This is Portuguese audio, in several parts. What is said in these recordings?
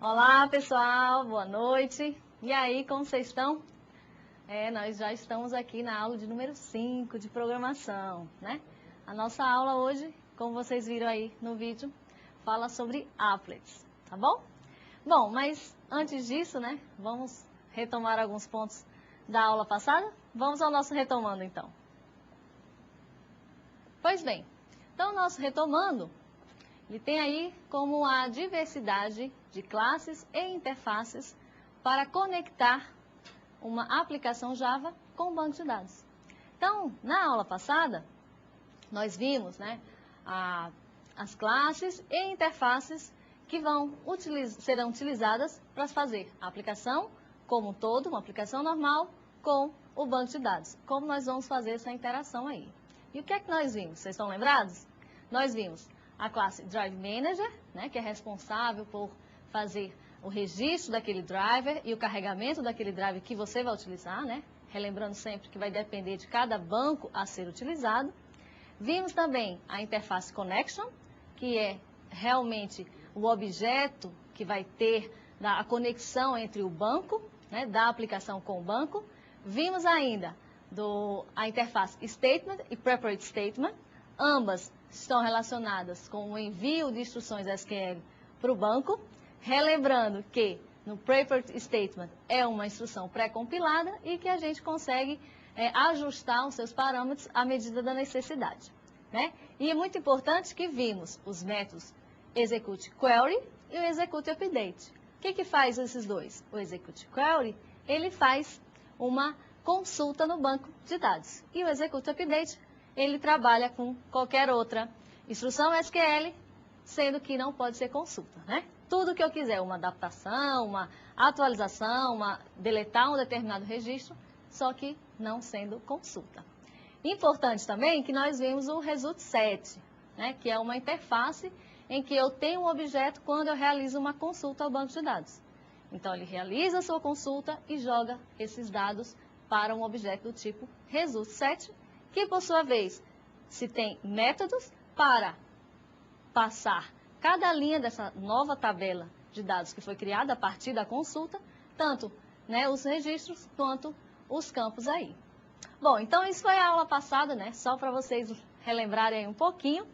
Olá, pessoal, boa noite. E aí, como vocês estão? Nós já estamos aqui na aula de número 5 de programação, né? A nossa aula hoje, como vocês viram aí no vídeo, fala sobre applets, tá bom? Bom, mas antes disso, né, vamos retomar alguns pontos da aula passada? Vamos ao nosso retomando, então. Pois bem, então, nosso retomando, ele tem aí como a diversidade de classes e interfaces para conectar uma aplicação Java com um banco de dados. Então, na aula passada, nós vimos, né, as classes e interfaces que serão utilizadas para fazer a aplicação como um todo, uma aplicação normal, com o banco de dados. Como nós vamos fazer essa interação aí? E o que é que nós vimos? Vocês estão lembrados? Nós vimos a classe Drive Manager, né, que é responsável por fazer o registro daquele driver e o carregamento daquele driver que você vai utilizar, né? Relembrando sempre que vai depender de cada banco a ser utilizado. Vimos também a interface Connection, que é realmente o objeto que vai ter a conexão entre o banco, né, da aplicação com o banco. Vimos ainda a interface Statement e Preparate Statement, ambas estão relacionadas com o envio de instruções SQL para o banco, relembrando que no Preparate Statement é uma instrução pré-compilada e que a gente consegue ajustar os seus parâmetros à medida da necessidade, né? E é muito importante que vimos os métodos Execute Query e o Execute Update. O que faz esses dois? O Execute Query, ele faz uma consulta no banco de dados. E o Execute Update, ele trabalha com qualquer outra instrução SQL, sendo que não pode ser consulta, né? Tudo que eu quiser, uma adaptação, uma atualização, deletar um determinado registro, só que não sendo consulta. Importante também que nós vimos o Result Set, né, que é uma interface em que eu tenho um objeto quando eu realizo uma consulta ao banco de dados. Então, ele realiza a sua consulta e joga esses dados para um objeto do tipo Result Set, que, por sua vez, se tem métodos para passar cada linha dessa nova tabela de dados que foi criada a partir da consulta, tanto, né, os registros quanto os campos aí. Bom, então isso foi a aula passada, né, só para vocês relembrarem aí um pouquinho.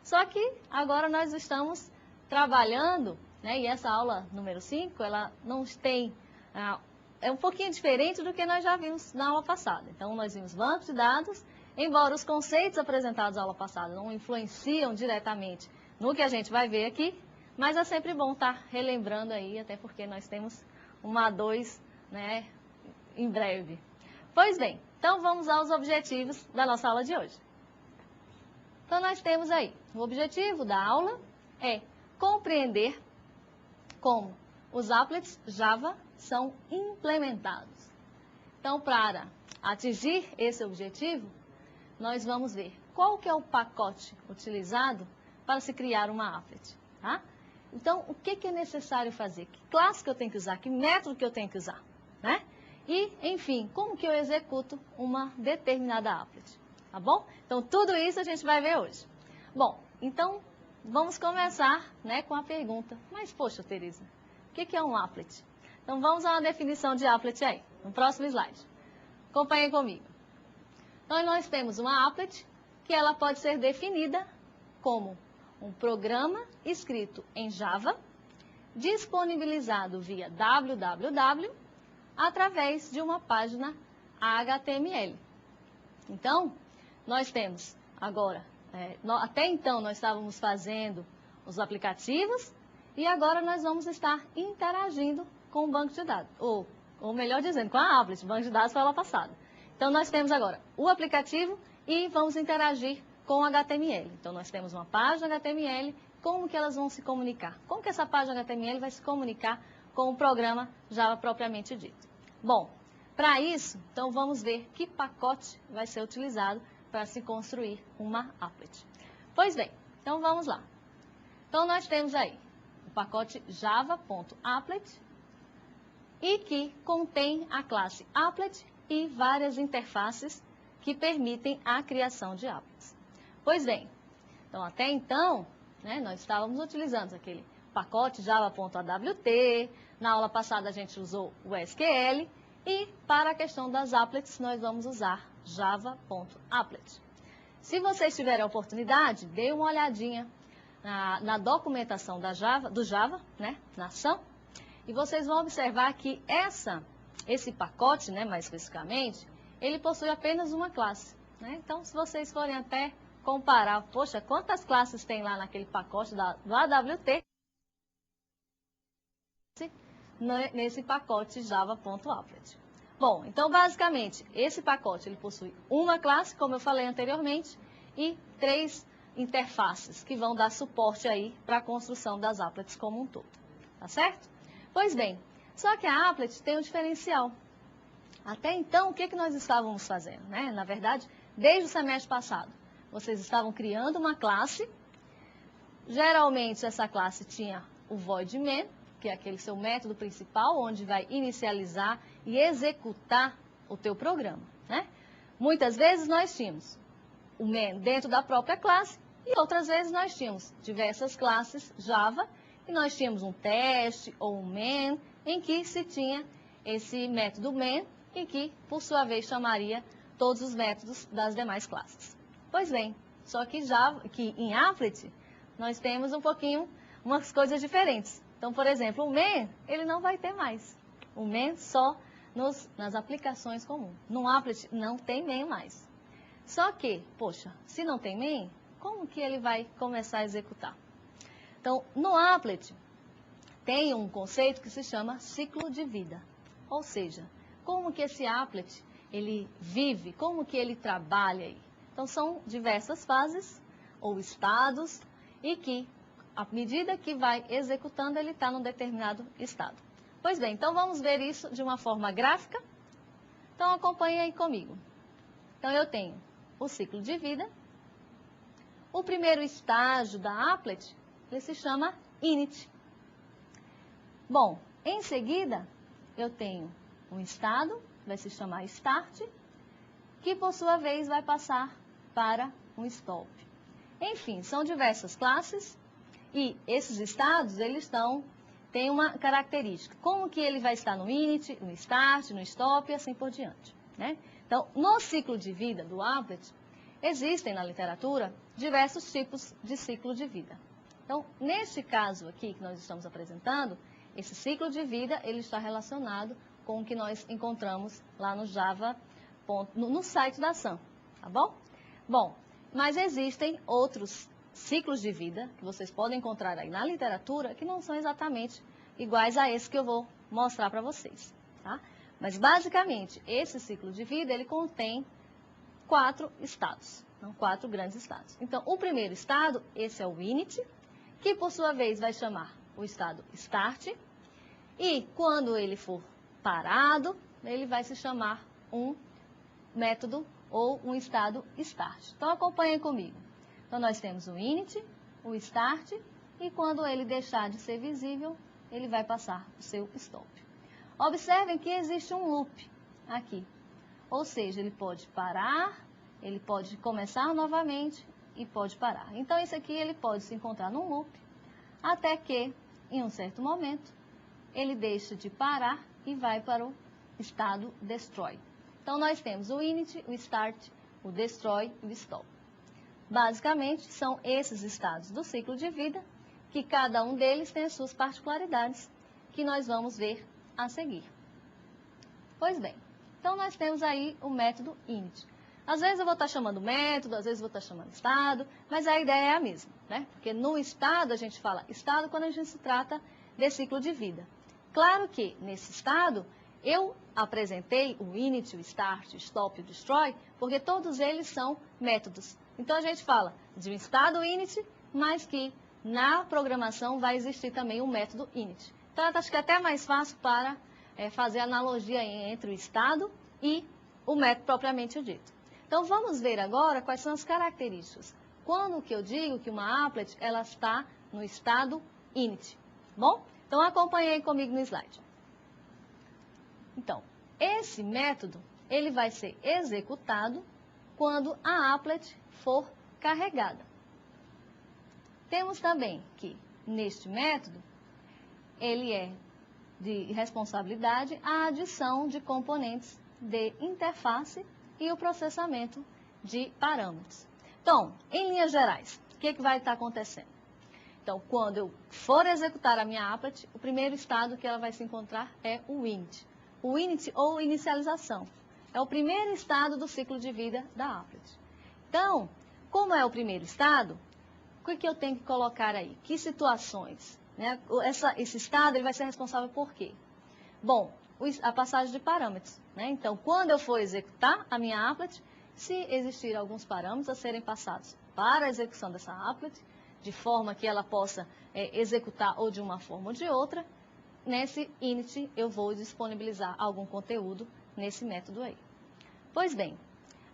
Só que agora nós estamos trabalhando, né, e essa aula número 5, ela não tem... é um pouquinho diferente do que nós já vimos na aula passada. Então, nós vimos bancos de dados, embora os conceitos apresentados na aula passada não influenciam diretamente no que a gente vai ver aqui, mas é sempre bom estar relembrando aí, até porque nós temos uma A2, né, em breve. Pois bem, então vamos aos objetivos da nossa aula de hoje. Então, nós temos aí, o objetivo da aula é compreender como os applets Java são implementados. Então, para atingir esse objetivo, nós vamos ver qual que é o pacote utilizado para se criar uma applet, tá? Então, o que é necessário fazer? Que classe que eu tenho que usar? Que método que eu tenho que usar, né? E, enfim, como que eu executo uma determinada applet, tá bom? Então, tudo isso a gente vai ver hoje. Bom, então, vamos começar, né, com a pergunta. Mas, poxa, Tereza, o que é um applet? Então, vamos a uma definição de applet aí, no próximo slide. Acompanhem comigo. Então, nós temos uma applet que ela pode ser definida como um programa escrito em Java, disponibilizado via www, através de uma página HTML. Então, nós temos agora, até então nós estávamos fazendo os aplicativos e agora nós vamos estar interagindo com o banco de dados, ou melhor dizendo, com a applet. O banco de dados foi lá passada. Então, nós temos agora o aplicativo e vamos interagir com o HTML. Então, nós temos uma página HTML, como que elas vão se comunicar? Como que essa página HTML vai se comunicar com o programa Java propriamente dito? Bom, para isso, então vamos ver que pacote vai ser utilizado para se construir uma applet. Pois bem, então vamos lá. Então, nós temos aí o pacote java.applet e que contém a classe applet e várias interfaces que permitem a criação de applets. Pois bem, então até então, né, nós estávamos utilizando aquele pacote java.awt, na aula passada a gente usou o SQL, e para a questão das applets nós vamos usar java.applet. Se vocês tiverem a oportunidade, dê uma olhadinha na documentação do Java, né, na ação, e vocês vão observar que esse pacote, né, mais especificamente, ele possui apenas uma classe. Né? Então, se vocês forem até comparar, poxa, quantas classes tem lá naquele pacote do AWT, nesse pacote java.applet. Bom, então, basicamente, esse pacote ele possui uma classe, como eu falei anteriormente, e 3 interfaces que vão dar suporte aí para a construção das applets como um todo. Tá certo? Pois bem, só que a applet tem um diferencial. Até então, o que nós estávamos fazendo? Né? Na verdade, desde o semestre passado, vocês estavam criando uma classe. Geralmente, essa classe tinha o void main, que é aquele seu método principal, onde vai inicializar e executar o teu programa. Né? Muitas vezes nós tínhamos o main dentro da própria classe e outras vezes nós tínhamos diversas classes Java e nós tínhamos um teste ou um main em que se tinha esse método main e que, por sua vez, chamaria todos os métodos das demais classes. Pois bem, só que em Applet nós temos umas coisas diferentes. Então, por exemplo, o main, ele não vai ter mais. O main só nas aplicações comuns. No Applet não tem main mais. Só que, poxa, se não tem main, como que ele vai começar a executar? Então, no Applet tem um conceito que se chama ciclo de vida. Ou seja, como que esse applet, ele vive, como que ele trabalha aí. Então, são diversas fases ou estados e que, à medida que vai executando, ele está num determinado estado. Pois bem, então vamos ver isso de uma forma gráfica. Então, acompanhe aí comigo. Então, eu tenho o ciclo de vida. O primeiro estágio da applet, ele se chama init. Bom, em seguida, eu tenho um estado, vai se chamar start, que por sua vez vai passar para um stop. Enfim, são diversas classes e esses estados, eles têm uma característica. Como que ele vai estar no init, no start, no stop e assim por diante. Né? Então, no ciclo de vida do applet, existem na literatura diversos tipos de ciclo de vida. Então, neste caso aqui que nós estamos apresentando, esse ciclo de vida, ele está relacionado com o que nós encontramos lá no Java, no site da Sun, tá bom? Bom, mas existem outros ciclos de vida que vocês podem encontrar aí na literatura que não são exatamente iguais a esse que eu vou mostrar para vocês, tá? Mas, basicamente, esse ciclo de vida, ele contém 4 estados, não 4 grandes estados. Então, o primeiro estado, esse é o init, que por sua vez vai chamar o estado start, e quando ele for parado, ele vai se chamar um método ou um estado start. Então, acompanhem comigo. Então, nós temos o init, o start, e quando ele deixar de ser visível, ele vai passar o seu stop. Observem que existe um loop aqui. Ou seja, ele pode parar, ele pode começar novamente e pode parar. Então, esse aqui ele pode se encontrar num loop, até que, em um certo momento, ele deixa de parar e vai para o estado destroy. Então, nós temos o init, o start, o destroy e o stop. Basicamente, são esses estados do ciclo de vida, que cada um deles tem as suas particularidades, que nós vamos ver a seguir. Pois bem, então nós temos aí o método init. Às vezes eu vou estar chamando método, às vezes eu vou estar chamando estado, mas a ideia é a mesma, né? Porque no estado a gente fala estado quando a gente se trata de ciclo de vida. Claro que nesse estado eu apresentei o init, o start, o stop e o destroy, porque todos eles são métodos. Então a gente fala de um estado init, mas que na programação vai existir também o método init. Então acho que é até mais fácil para fazer analogia entre o estado e o método propriamente dito. Então, vamos ver agora quais são as características. Quando que eu digo que uma applet ela está no estado init. Bom? Então, acompanhe comigo no slide. Então, esse método ele vai ser executado quando a applet for carregada. Temos também que neste método, ele é de responsabilidade a adição de componentes de interface e o processamento de parâmetros. Então, em linhas gerais, o que vai estar acontecendo? Então, quando eu for executar a minha applet, o primeiro estado que ela vai se encontrar é o init. O init ou inicialização é o primeiro estado do ciclo de vida da applet. Então, como é o primeiro estado, o que eu tenho que colocar aí? Que situações? Né? Esse estado ele vai ser responsável por quê? Bom, a passagem de parâmetros. Né? Então, quando eu for executar a minha applet, se existir alguns parâmetros a serem passados para a execução dessa applet, de forma que ela possa executar ou de uma forma ou de outra, nesse init eu vou disponibilizar algum conteúdo nesse método aí. Pois bem,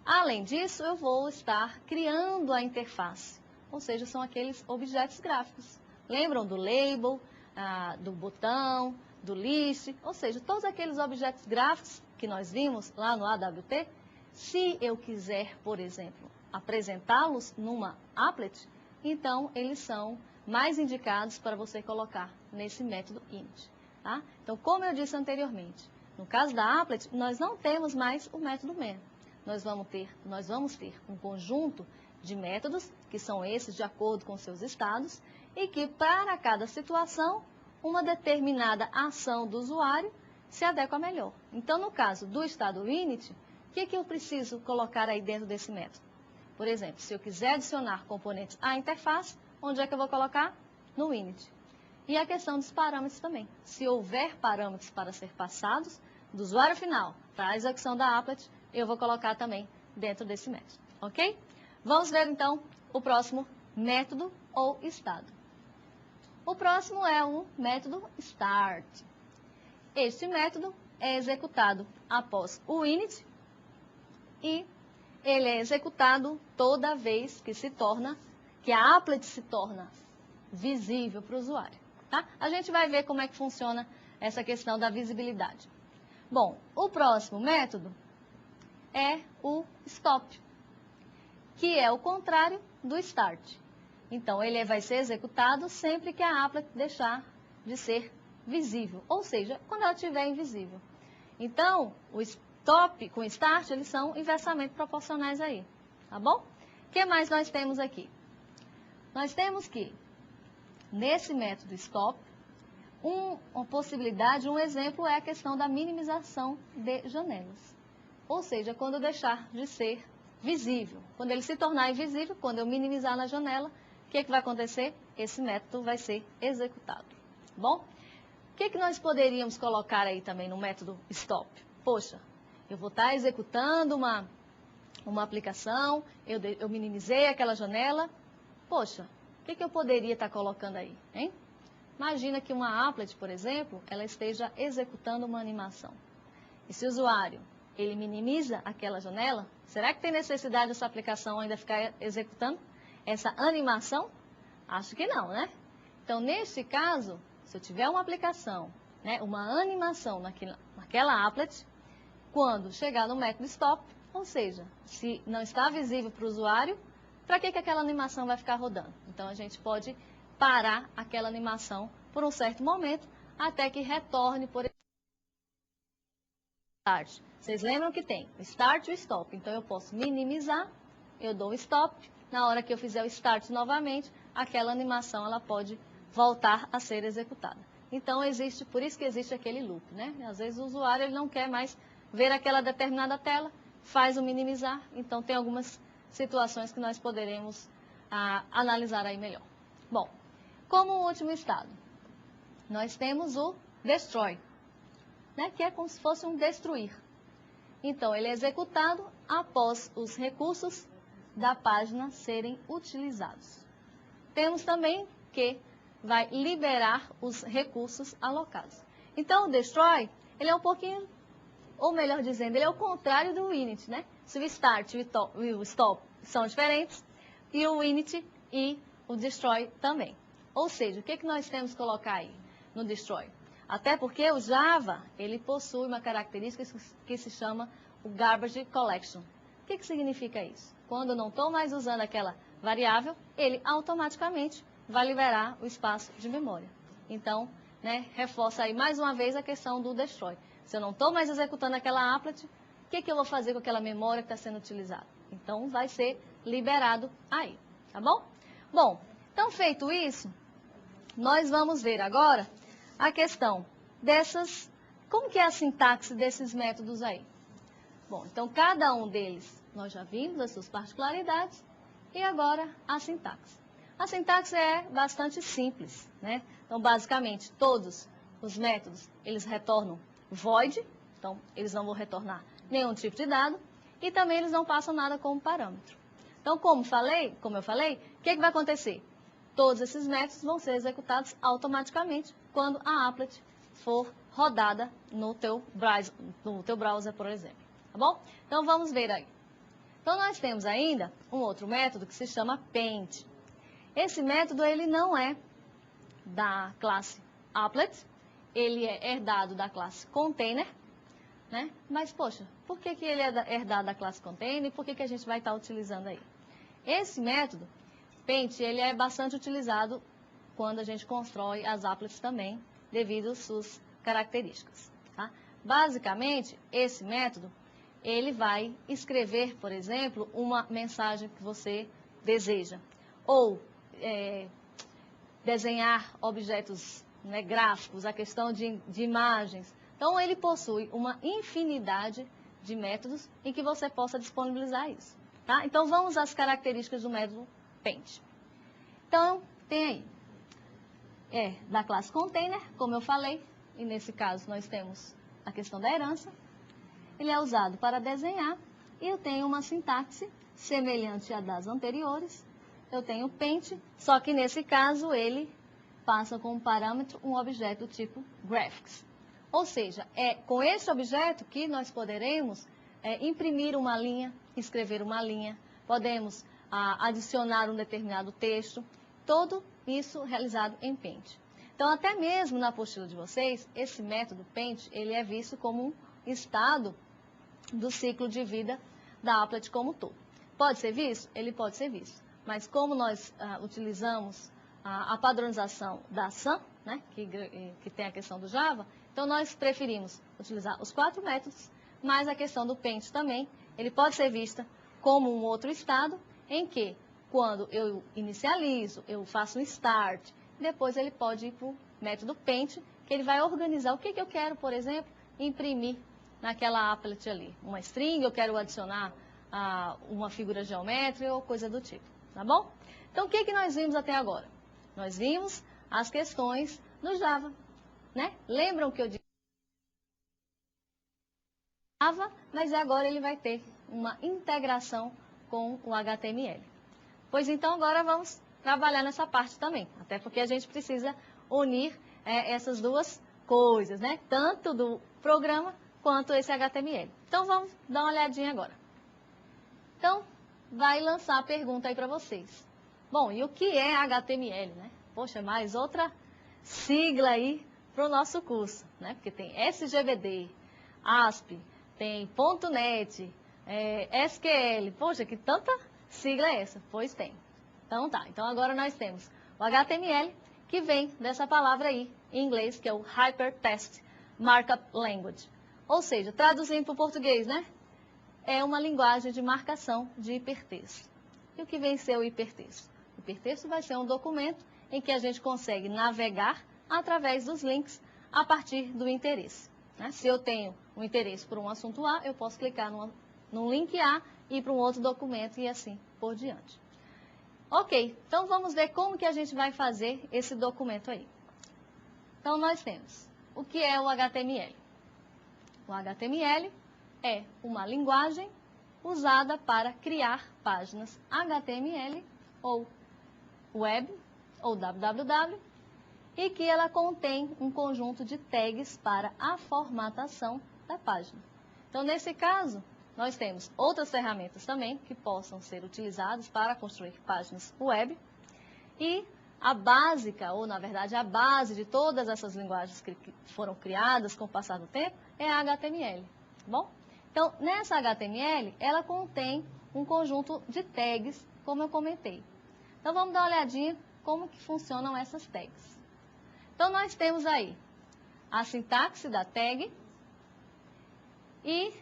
além disso, eu vou estar criando a interface, ou seja, são aqueles objetos gráficos. Lembram do label, do botão, do list, ou seja, todos aqueles objetos gráficos que nós vimos lá no AWT, se eu quiser, por exemplo, apresentá-los numa applet, então eles são mais indicados para você colocar nesse método init. Tá? Então, como eu disse anteriormente, no caso da applet, nós não temos mais o método main. Nós vamos ter um conjunto de métodos, que são esses de acordo com seus estados, e que para cada situação, uma determinada ação do usuário se adequa melhor. Então, no caso do estado init, o que eu preciso colocar aí dentro desse método? Por exemplo, se eu quiser adicionar componentes à interface, onde é que eu vou colocar? No init. E a questão dos parâmetros também. Se houver parâmetros para ser passados do usuário final para a execução da applet, eu vou colocar também dentro desse método, ok? Vamos ver então o próximo método ou estado. O próximo é o método start. Este método é executado após o init e ele é executado toda vez que a applet se torna visível para o usuário. Tá? A gente vai ver como é que funciona essa questão da visibilidade. Bom, o próximo método é o stop, que é o contrário do start. Então, ele vai ser executado sempre que a applet deixar de ser visível, ou seja, quando ela estiver invisível. Então, o stop com o start, eles são inversamente proporcionais aí, tá bom? O que mais nós temos aqui? Nós temos que, nesse método stop, uma possibilidade, um exemplo é a questão da minimização de janelas. Ou seja, quando deixar de ser visível. Quando ele se tornar invisível, quando eu minimizar na janela, o que vai acontecer? Esse método vai ser executado. Bom, o que nós poderíamos colocar aí também no método stop? Poxa, eu vou estar executando uma aplicação, eu minimizei aquela janela. Poxa, o que eu poderia estar colocando aí, hein? Imagina que uma applet, por exemplo, ela esteja executando uma animação. E se o usuário, ele minimiza aquela janela, será que tem necessidade dessa aplicação ainda ficar executando essa animação? Acho que não, né? Então, neste caso, se eu tiver uma aplicação, né, uma animação naquela applet, quando chegar no método stop, ou seja, se não está visível para o usuário, para que aquela animação vai ficar rodando? Então, a gente pode parar aquela animação por um certo momento, até que retorne por start. Vocês lembram que tem o start e o stop. Então, eu posso minimizar, eu dou o stop, na hora que eu fizer o start novamente, aquela animação ela pode voltar a ser executada. Então, por isso que existe aquele loop, né? Às vezes o usuário ele não quer mais ver aquela determinada tela, faz o minimizar, então tem algumas situações que nós poderemos analisar aí melhor. Bom, como último estado, nós temos o destroy, né, que é como se fosse um destruir. Então, ele é executado após os recursos da página serem utilizados. Temos também que vai liberar os recursos alocados. Então, o destroy, ele é um pouquinho, ou melhor dizendo, ele é o contrário do init, né? Se o start e o stop são diferentes, e o init e o destroy também. Ou seja, o que nós temos que colocar aí no destroy? Até porque o Java, ele possui uma característica que se chama o garbage collection. O que significa isso? Quando eu não estou mais usando aquela variável, ele automaticamente vai liberar o espaço de memória. Então, né, reforça aí mais uma vez a questão do destroy. Se eu não estou mais executando aquela applet, o que eu vou fazer com aquela memória que está sendo utilizada? Então, vai ser liberado aí, tá bom? Bom, então feito isso, nós vamos ver agora a questão dessas, como que é a sintaxe desses métodos aí? Bom, então cada um deles nós já vimos as suas particularidades e agora a sintaxe. A sintaxe é bastante simples, né? Então basicamente todos os métodos eles retornam void, então eles não vão retornar nenhum tipo de dado e também eles não passam nada como parâmetro. Então como eu falei, o que vai acontecer? Todos esses métodos vão ser executados automaticamente quando a applet for rodada no teu browser, por exemplo. Tá bom? Então, vamos ver aí. Então, nós temos ainda um outro método que se chama paint. Esse método, ele não é da classe applet, ele é herdado da classe container, né? Mas, poxa, por que ele é herdado da classe container e por que a gente vai estar utilizando aí? Esse método, paint, ele é bastante utilizado quando a gente constrói as applets também, devido às suas características. Tá? Basicamente, esse método, ele vai escrever, por exemplo, uma mensagem que você deseja. Ou desenhar objetos, né, gráficos, a questão de imagens. Então, ele possui uma infinidade de métodos em que você possa disponibilizar isso. Tá? Então, vamos às características do método paint. Então, tem aí. Da classe container, como eu falei, e nesse caso nós temos a questão da herança. Ele é usado para desenhar e eu tenho uma sintaxe semelhante à das anteriores. Eu tenho paint, só que nesse caso ele passa como parâmetro um objeto tipo graphics. Ou seja, é com esse objeto que nós poderemos imprimir uma linha, escrever uma linha, podemos adicionar um determinado texto, todo isso realizado em paint. Então, até mesmo na apostila de vocês, esse método paint, ele é visto como um estado do ciclo de vida da applet como um todo. Pode ser visto? Ele pode ser visto. Mas como nós utilizamos a padronização da SAM, né, que tem a questão do Java, então nós preferimos utilizar os 4 métodos, mas a questão do paint também, ele pode ser vista como um outro estado em que, quando eu inicializo, eu faço um start, depois ele pode ir para o método paint, que ele vai organizar o que eu quero, por exemplo, imprimir naquela applet ali. Uma string, eu quero adicionar uma figura geométrica ou coisa do tipo, tá bom? Então, o que nós vimos até agora? Nós vimos as questões no Java, né? Lembram que eu disse Java, mas agora ele vai ter uma integração com o HTML. Pois então, agora vamos trabalhar nessa parte também, até porque a gente precisa unir essas duas coisas, né? Tanto do programa quanto esse HTML. Então, vamos dar uma olhadinha agora. Então, vai lançar a pergunta aí para vocês. Bom, e o que é HTML, né? Poxa, mais outra sigla aí para o nosso curso, né? Porque tem SGBD, ASP, tem .NET, SQL. Poxa, que tanta sigla é essa? Pois tem. Então tá, então agora nós temos o HTML, que vem dessa palavra aí, em inglês, que é o Hypertext Markup Language. Ou seja, traduzindo para o português, né? É uma linguagem de marcação de hipertexto. E o que vem ser o hipertexto? O hipertexto vai ser um documento em que a gente consegue navegar através dos links a partir do interesse. Né? Se eu tenho um interesse por um assunto A, eu posso clicar num link A e ir para um outro documento e assim por diante. Ok, então vamos ver como que a gente vai fazer esse documento aí. Então nós temos o que é o HTML. O HTML é uma linguagem usada para criar páginas HTML ou web ou www e que ela contém um conjunto de tags para a formatação da página. Então, nesse caso, nós temos outras ferramentas também que possam ser utilizadas para construir páginas web e a básica, ou na verdade a base de todas essas linguagens que foram criadas com o passar do tempo é a HTML, tá bom? Então, nessa HTML, ela contém um conjunto de tags, como eu comentei. Então, vamos dar uma olhadinha como que funcionam essas tags. Então, nós temos aí a sintaxe da tag e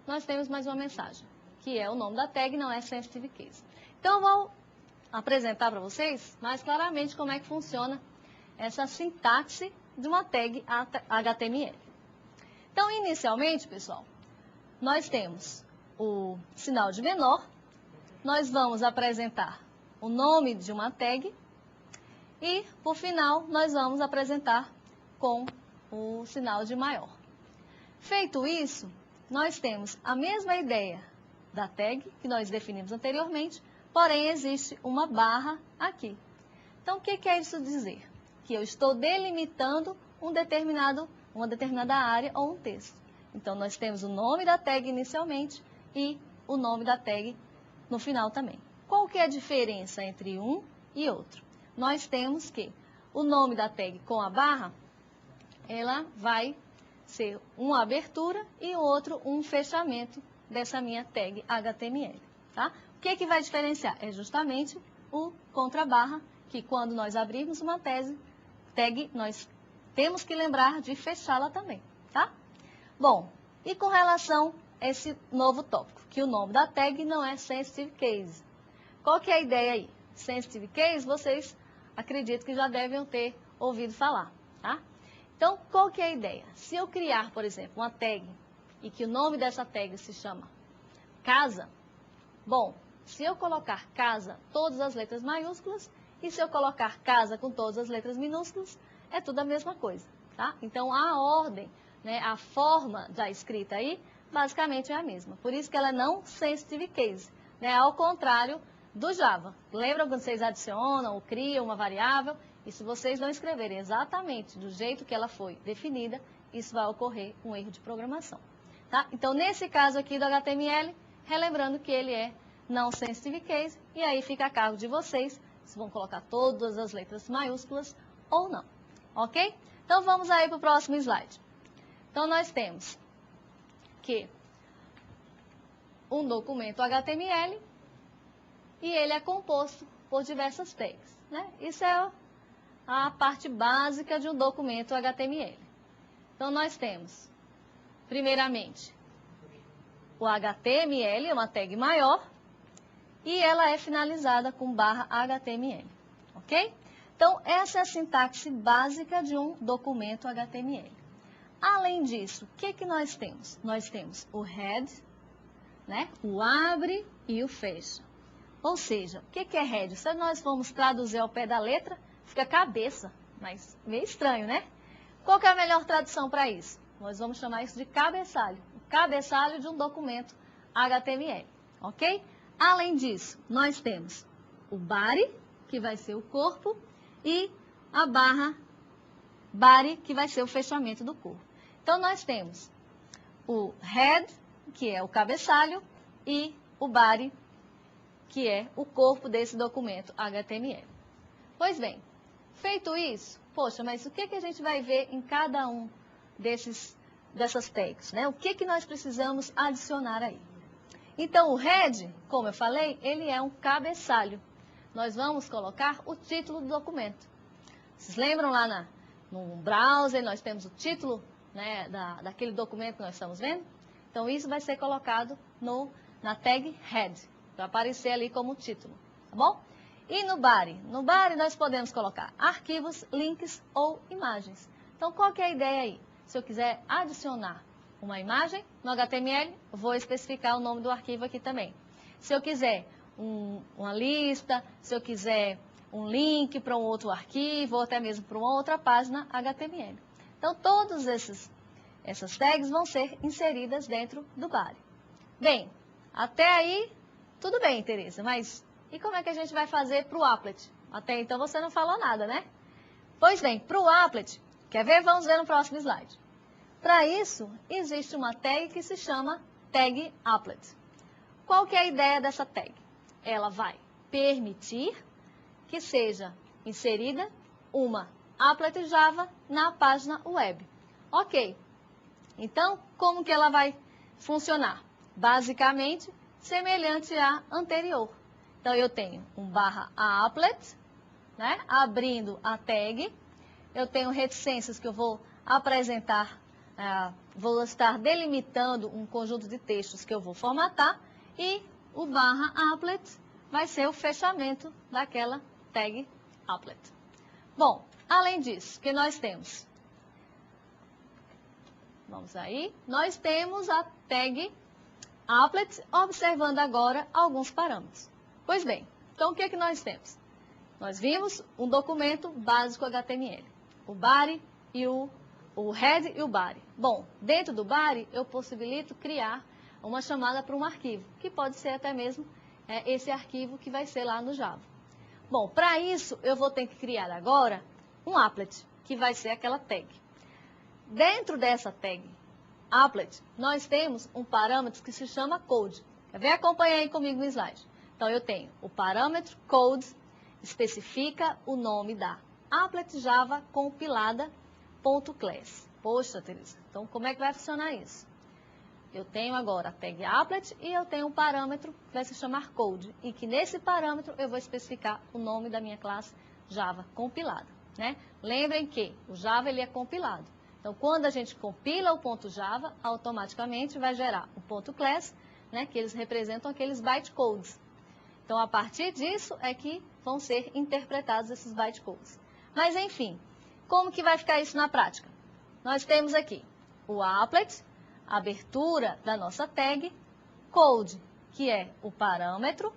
nós temos mais uma mensagem, que é o nome da tag, não é sensitive case. Então, eu vou apresentar para vocês mais claramente como é que funciona essa sintaxe de uma tag HTML. Então, inicialmente, pessoal, nós temos o sinal de menor, nós vamos apresentar o nome de uma tag e, por final, nós vamos apresentar com o sinal de maior. Feito isso, nós temos a mesma ideia da tag que nós definimos anteriormente, porém existe uma barra aqui. Então, o que quer isso dizer? Que eu estou delimitando uma determinada área ou um texto. Então, nós temos o nome da tag inicialmente e o nome da tag no final também. Qual que é a diferença entre um e outro? Nós temos que o nome da tag com a barra, ela vai ser uma abertura e o outro um fechamento dessa minha tag HTML. Tá? O que vai diferenciar? É justamente o contrabarra, que quando nós abrirmos uma tag, nós temos que lembrar de fechá-la também. Tá? Bom, e com relação a esse novo tópico, que o nome da tag não é sensitive case. Qual que é a ideia aí? Sensitive case, vocês acredito que já devem ter ouvido falar, tá? Então, qual que é a ideia? Se eu criar, por exemplo, uma tag e que o nome dessa tag se chama casa, bom, se eu colocar casa, todas as letras maiúsculas, e se eu colocar casa com todas as letras minúsculas, é tudo a mesma coisa, tá? Então, a ordem, né, a forma da escrita aí, basicamente é a mesma. Por isso que ela é não sensitive case, né? Ao contrário do Java. Lembra quando vocês adicionam ou criam uma variável? E se vocês não escreverem exatamente do jeito que ela foi definida, isso vai ocorrer um erro de programação. Tá? Então, nesse caso aqui do HTML, relembrando que ele é não sensitive case, e aí fica a cargo de vocês se vão colocar todas as letras maiúsculas ou não. Ok? Então, vamos aí para o próximo slide. Então, nós temos que um documento HTML e ele é composto por diversas tags, né? Isso é a parte básica de um documento HTML. Então, nós temos, primeiramente, o HTML, uma tag maior, e ela é finalizada com barra HTML, ok? Então, essa é a sintaxe básica de um documento HTML. Além disso, o que nós temos? Nós temos o head, né? O abre e o fecha. Ou seja, o que é head? Se nós formos traduzir ao pé da letra, fica cabeça, mas meio estranho, né? Qual que é a melhor tradução para isso? Nós vamos chamar isso de cabeçalho. O cabeçalho de um documento HTML, ok? Além disso, nós temos o body, que vai ser o corpo, e a barra body, que vai ser o fechamento do corpo. Então, nós temos o head, que é o cabeçalho, e o body, que é o corpo desse documento HTML. Pois bem, feito isso, poxa, mas o que a gente vai ver em cada um dessas tags, né? O que nós precisamos adicionar aí? Então, o head, como eu falei, ele é um cabeçalho. Nós vamos colocar o título do documento. Vocês lembram lá no browser, nós temos o título, né, daquele documento que nós estamos vendo? Então, isso vai ser colocado na tag head, para aparecer ali como título, tá bom? E no body? No body nós podemos colocar arquivos, links ou imagens. Então, qual que é a ideia aí? Se eu quiser adicionar uma imagem no HTML, vou especificar o nome do arquivo aqui também. Se eu quiser uma lista, se eu quiser um link para um outro arquivo, ou até mesmo para uma outra página HTML. Então, todas essas tags vão ser inseridas dentro do body. Bem, até aí, tudo bem, Tereza, mas e como é que a gente vai fazer para o applet? Até então você não falou nada, né? Pois bem, para o applet, quer ver? Vamos ver no próximo slide. Para isso, existe uma tag que se chama tag applet. Qual que é a ideia dessa tag? Ela vai permitir que seja inserida uma applet Java na página web. Ok. Então, como que ela vai funcionar? Basicamente, semelhante à anterior. Então, eu tenho um /applet, né? Abrindo a tag, eu tenho reticências que eu vou apresentar, vou estar delimitando um conjunto de textos que eu vou formatar, e o /applet vai ser o fechamento daquela tag applet. Bom, além disso, o que nós temos? Vamos aí, nós temos a tag applet, observando agora alguns parâmetros. Pois bem, então o que é que nós temos? Nós vimos um documento básico HTML, o body e o head e o body. Bom, dentro do body eu possibilito criar uma chamada para um arquivo, que pode ser até mesmo esse arquivo que vai ser lá no Java. Bom, para isso eu vou ter que criar agora um applet, que vai ser aquela tag. Dentro dessa tag applet, nós temos um parâmetro que se chama code. Quer ver? Acompanha aí comigo no slide. Então, eu tenho o parâmetro code, especifica o nome da applet Java compilada.class. Poxa, Teresa, então como é que vai funcionar isso? Eu tenho agora a tag applet e eu tenho um parâmetro que vai se chamar code, e que nesse parâmetro eu vou especificar o nome da minha classe Java compilada, né? Lembrem que o Java ele é compilado. Então, quando a gente compila o ponto .java, automaticamente vai gerar o ponto .class, né, que eles representam aqueles bytecodes. Então, a partir disso é que vão ser interpretados esses bytecodes. Mas, enfim, como que vai ficar isso na prática? Nós temos aqui o applet, a abertura da nossa tag, code, que é o parâmetro,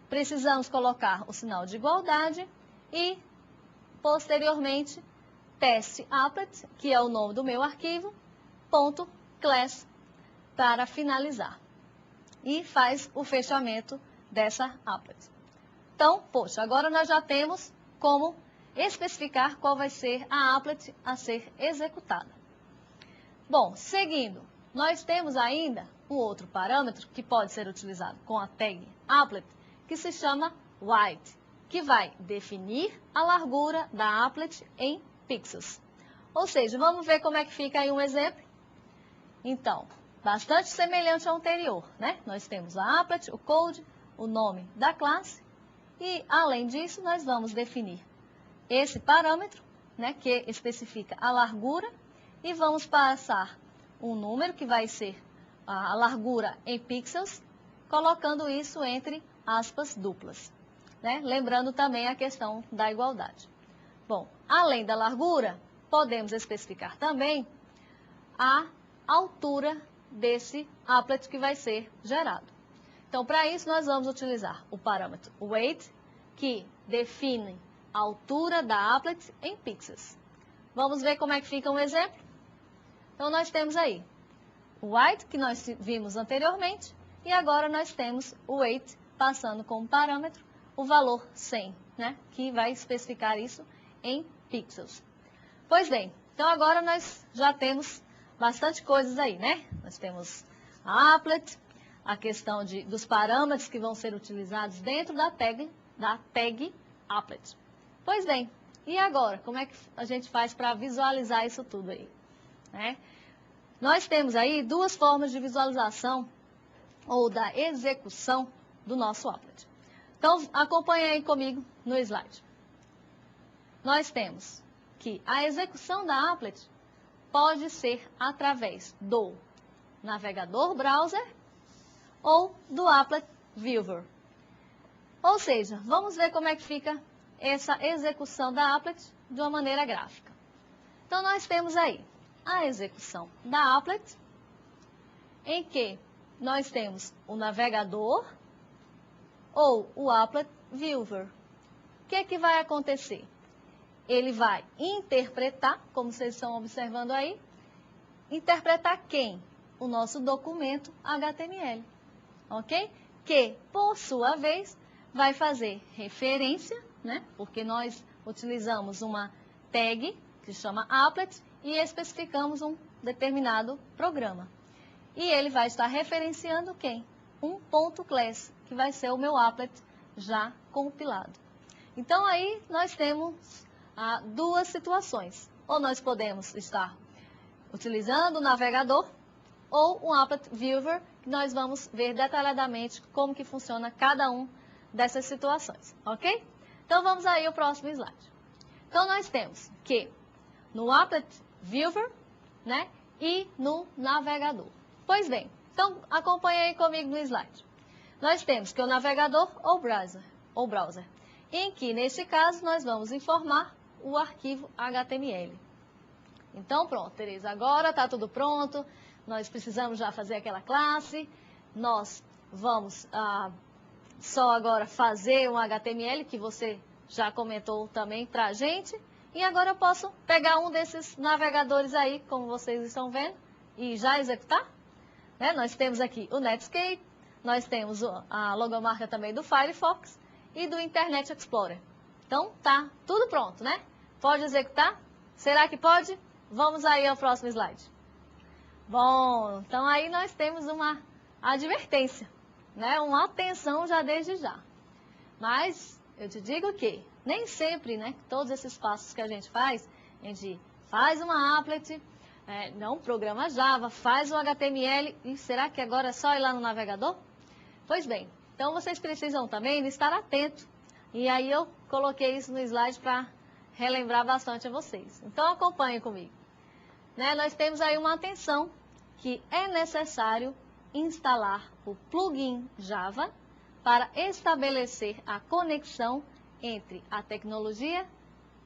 precisamos colocar o sinal de igualdade e, posteriormente, teste applet, que é o nome do meu arquivo, ponto .class, para finalizar. E faz o fechamento dessa applet. Então, poxa, agora nós já temos como especificar qual vai ser a applet a ser executada. Bom, seguindo, nós temos ainda um outro parâmetro que pode ser utilizado com a tag applet, que se chama width, que vai definir a largura da applet em pixels. Ou seja, vamos ver como é que fica aí um exemplo? Então, bastante semelhante ao anterior, né? Nós temos a applet, o code, o nome da classe, e além disso, nós vamos definir esse parâmetro, né, que especifica a largura, e vamos passar um número que vai ser a largura em pixels, colocando isso entre aspas duplas, né? Lembrando também a questão da igualdade. Bom, além da largura, podemos especificar também a altura desse applet que vai ser gerado. Então, para isso, nós vamos utilizar o parâmetro weight, que define a altura da applet em pixels. Vamos ver como é que fica um exemplo? Então, nós temos aí o width, que nós vimos anteriormente, e agora nós temos o weight, passando como parâmetro o valor 100, né, que vai especificar isso em pixels. Pois bem, então agora nós já temos bastante coisas aí, né? Nós temos a applet, a questão dos parâmetros que vão ser utilizados dentro da tag applet. Pois bem, e agora, como é que a gente faz para visualizar isso tudo aí, né? Nós temos aí duas formas de visualização ou da execução do nosso applet. Então, acompanhe aí comigo no slide. Nós temos que a execução da applet pode ser através do navegador browser ou do applet viewer. Ou seja, vamos ver como é que fica essa execução da applet de uma maneira gráfica. Então, nós temos aí a execução da applet, em que nós temos o navegador ou o applet viewer. O que é que vai acontecer? Ele vai interpretar, como vocês estão observando aí, interpretar quem? O nosso documento HTML, ok? Que, por sua vez, vai fazer referência, né? Porque nós utilizamos uma tag, que se chama applet, e especificamos um determinado programa. E ele vai estar referenciando quem? Um ponto .class, que vai ser o meu applet já compilado. Então, aí nós temos duas situações. Ou nós podemos estar utilizando o navegador ou um applet viewer, que nós vamos ver detalhadamente como que funciona cada um dessas situações, ok? Então, vamos aí ao próximo slide. Então, nós temos que no Applet Viewer, né, e no navegador. Pois bem, então acompanhe aí comigo no slide. Nós temos que o navegador ou browser, em que, nesse caso, nós vamos informar o arquivo HTML. Então, pronto, Tereza, agora está tudo pronto, nós precisamos já fazer aquela classe, nós vamos só agora fazer um HTML, que você já comentou também para a gente, e agora eu posso pegar um desses navegadores aí, como vocês estão vendo, e já executar. Né? Nós temos aqui o Netscape, nós temos a logomarca também do Firefox e do Internet Explorer. Então, tá tudo pronto, né? Pode executar? Será que pode? Vamos aí ao próximo slide. Bom, então aí nós temos uma advertência, né? Uma atenção já desde já. Mas eu te digo que nem sempre, né, todos esses passos que a gente faz uma applet, não programa Java, faz o HTML, e será que agora é só ir lá no navegador? Pois bem, então vocês precisam também de estar atentos, e aí eu coloquei isso no slide para relembrar bastante a vocês. Então acompanhem comigo. Né, nós temos aí uma atenção que é necessário instalar o plugin Java para estabelecer a conexão entre a tecnologia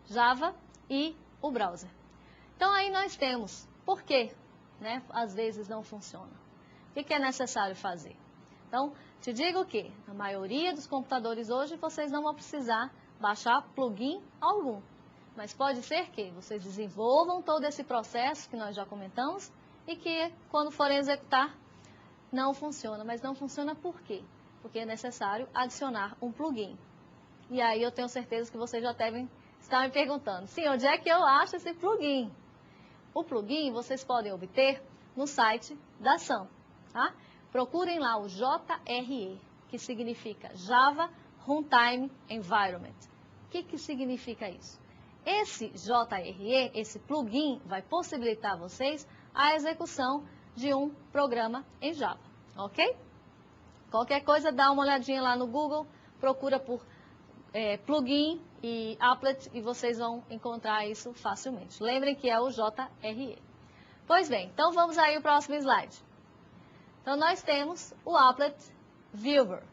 Java e o browser. Então, aí nós temos por quê, né, às vezes não funciona. O que é necessário fazer? Então, te digo que na maioria dos computadores hoje vocês não vão precisar baixar plugin algum. Mas pode ser que vocês desenvolvam todo esse processo que nós já comentamos e que quando forem executar não funciona. Mas não funciona por quê? Porque é necessário adicionar um plugin. E aí eu tenho certeza que vocês já devem estar me perguntando, sim, onde é que eu acho esse plugin? O plugin vocês podem obter no site da SAM, tá? Procurem lá o JRE, que significa Java Runtime Environment. O que significa isso? Esse JRE, esse plugin, vai possibilitar a vocês a execução de um programa em Java, ok? Qualquer coisa, dá uma olhadinha lá no Google, procura por plugin e applet e vocês vão encontrar isso facilmente. Lembrem que é o JRE. Pois bem, então vamos aí ao próximo slide. Então nós temos o Applet Viewer,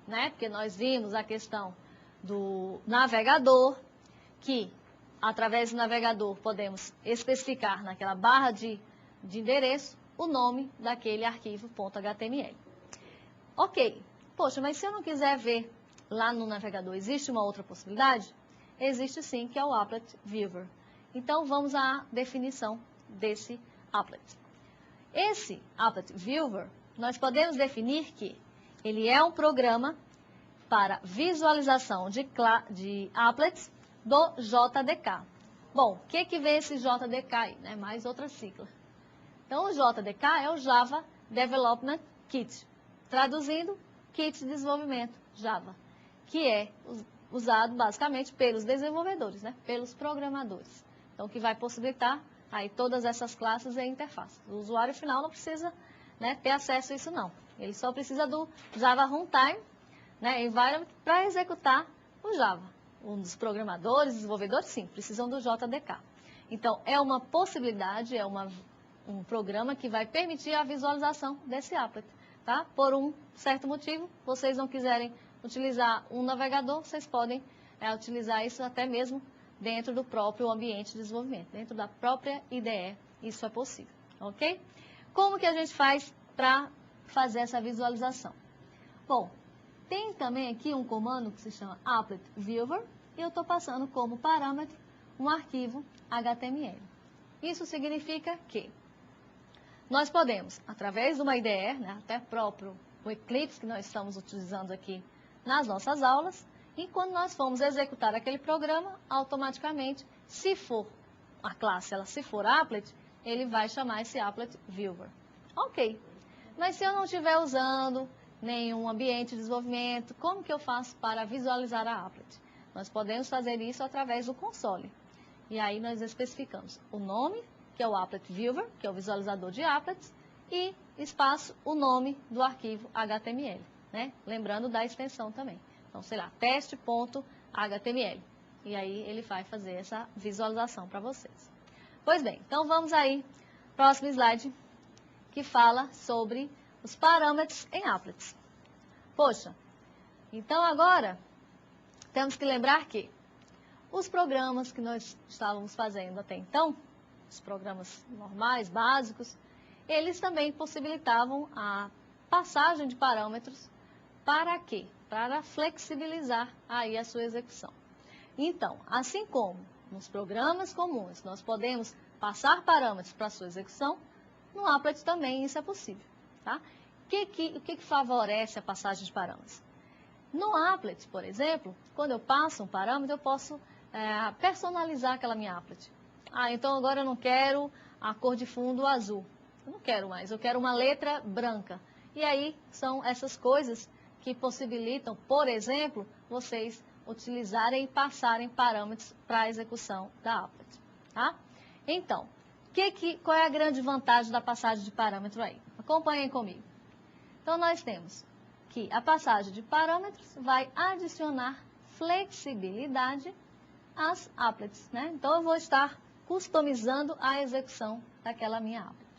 né? Porque nós vimos a questão do navegador, que através do navegador podemos especificar naquela barra de endereço o nome daquele arquivo .html. Ok, poxa, mas se eu não quiser ver lá no navegador, existe uma outra possibilidade? Existe sim, que é o Applet Viewer. Então, vamos à definição desse applet. Esse Applet Viewer, nós podemos definir que ele é um programa para visualização de applets do JDK. Bom, o que vem esse JDK aí? Né? Mais outra sigla. Então, o JDK é o Java Development Kit. Traduzindo, Kit de Desenvolvimento Java, que é usado basicamente pelos desenvolvedores, né? Pelos programadores. Então, que vai possibilitar aí todas essas classes e interfaces. O usuário final não precisa, né, ter acesso a isso não. Ele só precisa do Java Runtime, né, Environment para executar o Java. Um dos programadores, desenvolvedores, sim, precisam do JDK. Então, é uma possibilidade, é um programa que vai permitir a visualização desse applet. Tá? Por um certo motivo, vocês não quiserem utilizar um navegador, vocês podem utilizar isso até mesmo dentro do próprio ambiente de desenvolvimento, dentro da própria IDE, isso é possível, ok? Como que a gente faz para fazer essa visualização? Bom, tem também aqui um comando que se chama Applet Viewer, e eu estou passando como parâmetro um arquivo HTML. Isso significa que nós podemos, através de uma IDE, né, até próprio o Eclipse que nós estamos utilizando aqui nas nossas aulas, e quando nós formos executar aquele programa, automaticamente, se for a classe, se for applet, ele vai chamar esse Applet Viewer. Ok, mas se eu não estiver usando nenhum ambiente de desenvolvimento, como que eu faço para visualizar a applet? Nós podemos fazer isso através do console. E aí nós especificamos o nome, que é o Applet Viewer, que é o visualizador de applets, e espaço o nome do arquivo HTML, né? Lembrando da extensão também. Então, sei lá, teste.html. HTML. E aí ele vai fazer essa visualização para vocês. Pois bem, então vamos aí, próximo slide, que fala sobre os parâmetros em applets. Poxa, então agora temos que lembrar que os programas que nós estávamos fazendo até então, os programas normais, básicos, eles também possibilitavam a passagem de parâmetros para quê? Para flexibilizar aí a sua execução. Então, assim como nos programas comuns nós podemos passar parâmetros para a sua execução, no applet também isso é possível. Tá? O que favorece a passagem de parâmetros? No applet, por exemplo, quando eu passo um parâmetro, eu posso personalizar aquela minha applet. Então agora eu não quero a cor de fundo azul. Eu não quero mais, eu quero uma letra branca. E aí são essas coisas que possibilitam, por exemplo, vocês utilizarem e passarem parâmetros para a execução da applet. Tá? Então, qual é a grande vantagem da passagem de parâmetro aí? Acompanhem comigo. Então, nós temos que a passagem de parâmetros vai adicionar flexibilidade às applets. Né? Então, eu vou estar customizando a execução daquela minha applet.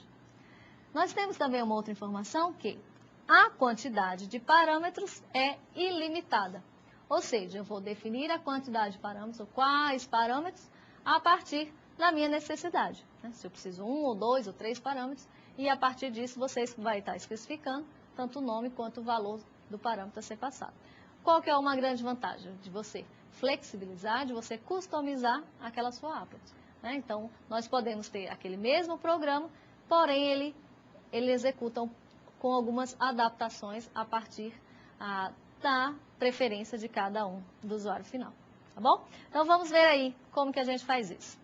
Nós temos também uma outra informação que a quantidade de parâmetros é ilimitada. Ou seja, eu vou definir a quantidade de parâmetros, ou quais parâmetros, a partir da minha necessidade. Né? Se eu preciso 1, ou 2, ou 3 parâmetros, e a partir disso vocês vão estar especificando tanto o nome quanto o valor do parâmetro a ser passado. Qual que é uma grande vantagem de você flexibilizar, de você customizar aquela sua applet? Né? Então, nós podemos ter aquele mesmo programa, porém ele executa com algumas adaptações a partir da preferência de cada um do usuário final. Tá bom? Então, vamos ver aí como que a gente faz isso.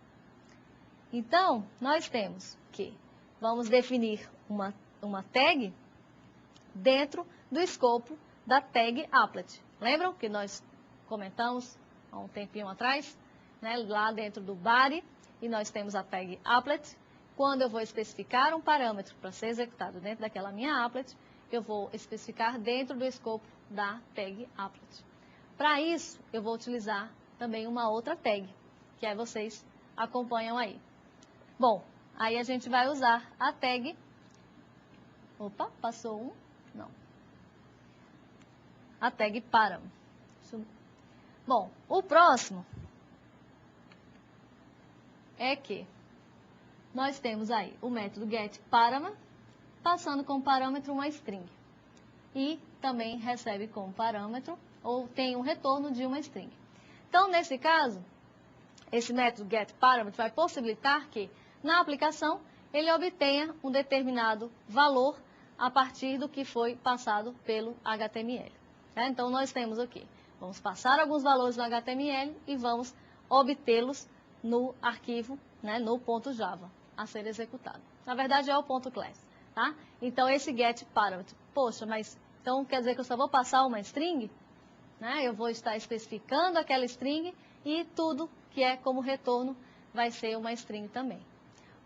Então, nós temos que vamos definir uma tag dentro do escopo da tag applet. Lembram que nós comentamos há um tempinho atrás? Né? Lá dentro do body, e nós temos a tag applet. Quando eu vou especificar um parâmetro para ser executado dentro daquela minha applet, eu vou especificar dentro do escopo da tag applet. Para isso, eu vou utilizar também uma outra tag, que aí vocês acompanham aí. Bom, aí a gente vai usar a tag... Opa, passou um? Não. A tag param. Bom, o próximo é que nós temos aí o método getParam, passando como parâmetro uma string. E também recebe como parâmetro, ou tem um retorno de uma string. Então, nesse caso, esse método getParam vai possibilitar que, na aplicação, ele obtenha um determinado valor a partir do que foi passado pelo HTML. Então, nós temos o quê? Vamos passar alguns valores no HTML e vamos obtê-los no arquivo, né, no .java, a ser executado. Na verdade, é o .class. Tá? Então, esse getParam, poxa, mas então quer dizer que eu só vou passar uma string? Né? Eu vou estar especificando aquela string e tudo que é como retorno vai ser uma string também.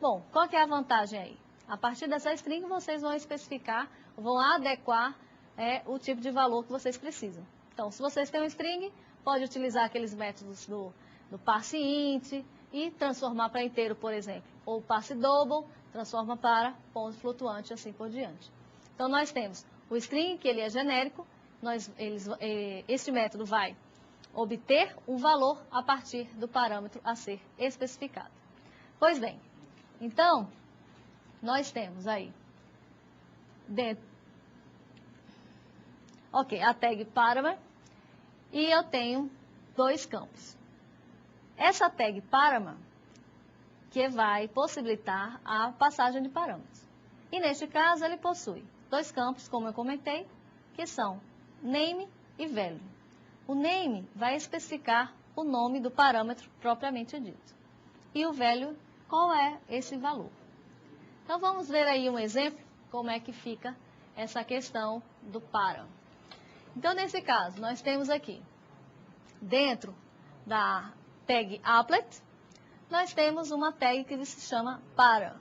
Bom, qual que é a vantagem aí? A partir dessa string, vocês vão especificar, vão adequar o tipo de valor que vocês precisam. Então, se vocês têm um string, pode utilizar aqueles métodos do parseInt e transformar para inteiro, por exemplo. Ou parseDouble, transforma para ponto flutuante, assim por diante. Então, nós temos o string, que ele é genérico, este método vai obter um valor a partir do parâmetro a ser especificado. Pois bem, então, nós temos aí dentro, a tag param, e eu tenho dois campos. Essa tag param que vai possibilitar a passagem de parâmetros. E neste caso ele possui dois campos, como eu comentei, que são name e value. O name vai especificar o nome do parâmetro propriamente dito. E o value, qual é esse valor? Então vamos ver aí um exemplo, como é que fica essa questão do param. Então nesse caso, nós temos aqui, dentro da tag applet, nós temos uma tag que se chama param.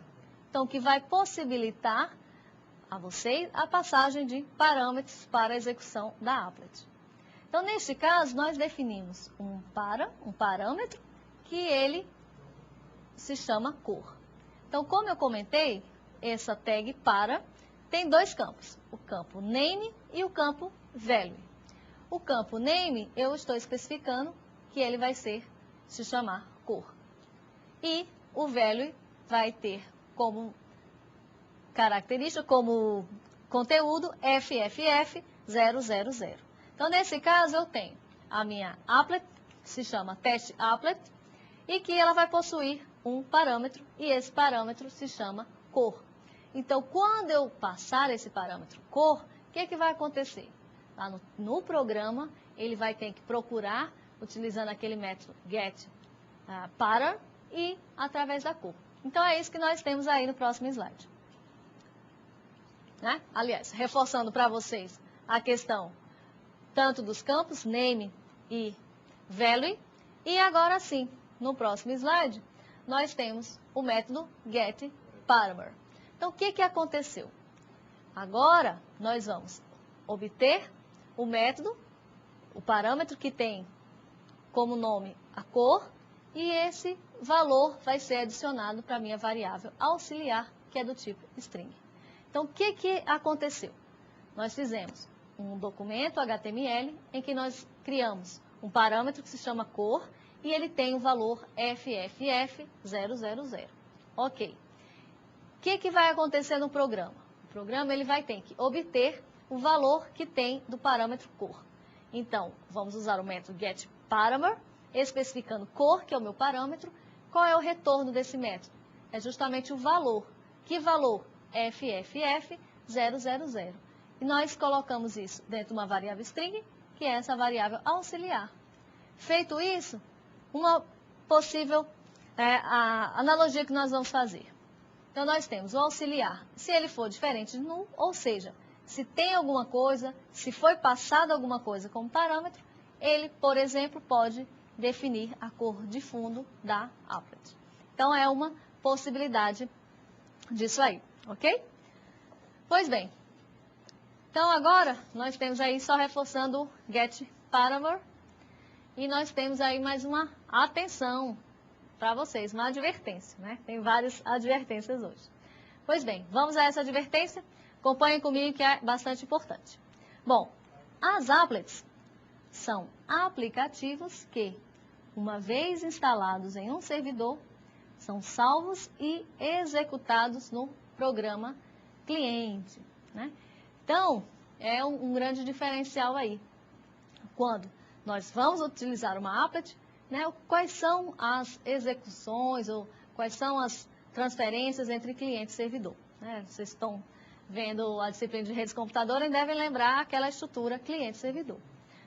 Então, que vai possibilitar a vocês a passagem de parâmetros para a execução da applet. Então, neste caso, nós definimos um parâmetro que ele se chama cor. Então, como eu comentei, essa tag para tem dois campos, o campo name e o campo value. O campo name, eu estou especificando que ele vai se chamar cor. E o value vai ter como característica, como conteúdo, FFF000. Então, nesse caso, eu tenho a minha applet, que se chama test applet, e que ela vai possuir um parâmetro, e esse parâmetro se chama cor. Então, quando eu passar esse parâmetro cor, o que vai acontecer? Lá no programa, ele vai ter que procurar, utilizando aquele método getPattern, e através da cor. Então, é isso que nós temos aí no próximo slide. Né? Aliás, reforçando para vocês a questão tanto dos campos name e value. E agora sim, no próximo slide, nós temos o método getParameter. Então, o que aconteceu? Agora, nós vamos obter o método, o parâmetro que tem como nome a cor, e esse valor vai ser adicionado para a minha variável auxiliar, que é do tipo string. Então, o que aconteceu? Nós fizemos um documento HTML em que nós criamos um parâmetro que se chama cor e ele tem o valor FFF000. Ok. O que vai acontecer no programa? O programa ele vai ter que obter o valor que tem do parâmetro cor. Então, vamos usar o método getParameter, especificando cor, que é o meu parâmetro. Qual é o retorno desse método? É justamente o valor. Que valor? FFF000. E nós colocamos isso dentro de uma variável string, que é essa variável auxiliar. Feito isso, uma possível analogia que nós vamos fazer. Então, nós temos o auxiliar, se ele for diferente de null, ou seja, se tem alguma coisa, se foi passado alguma coisa como parâmetro, ele, por exemplo, pode definir a cor de fundo da applet. Então, é uma possibilidade disso aí, ok? Pois bem, então agora nós temos aí, só reforçando o getParameter, e nós temos aí mais uma atenção para vocês, uma advertência, né? Tem várias advertências hoje. Pois bem, vamos a essa advertência. Acompanhem comigo que é bastante importante. Bom, as applets são aplicativos que, uma vez instalados em um servidor, são salvos e executados no programa cliente, né? Então, é um grande diferencial aí. Quando nós vamos utilizar uma applet, né, quais são as execuções ou quais são as transferências entre cliente e servidor. Né? Vocês estão vendo a disciplina de redes computadoras e devem lembrar aquela estrutura cliente-servidor.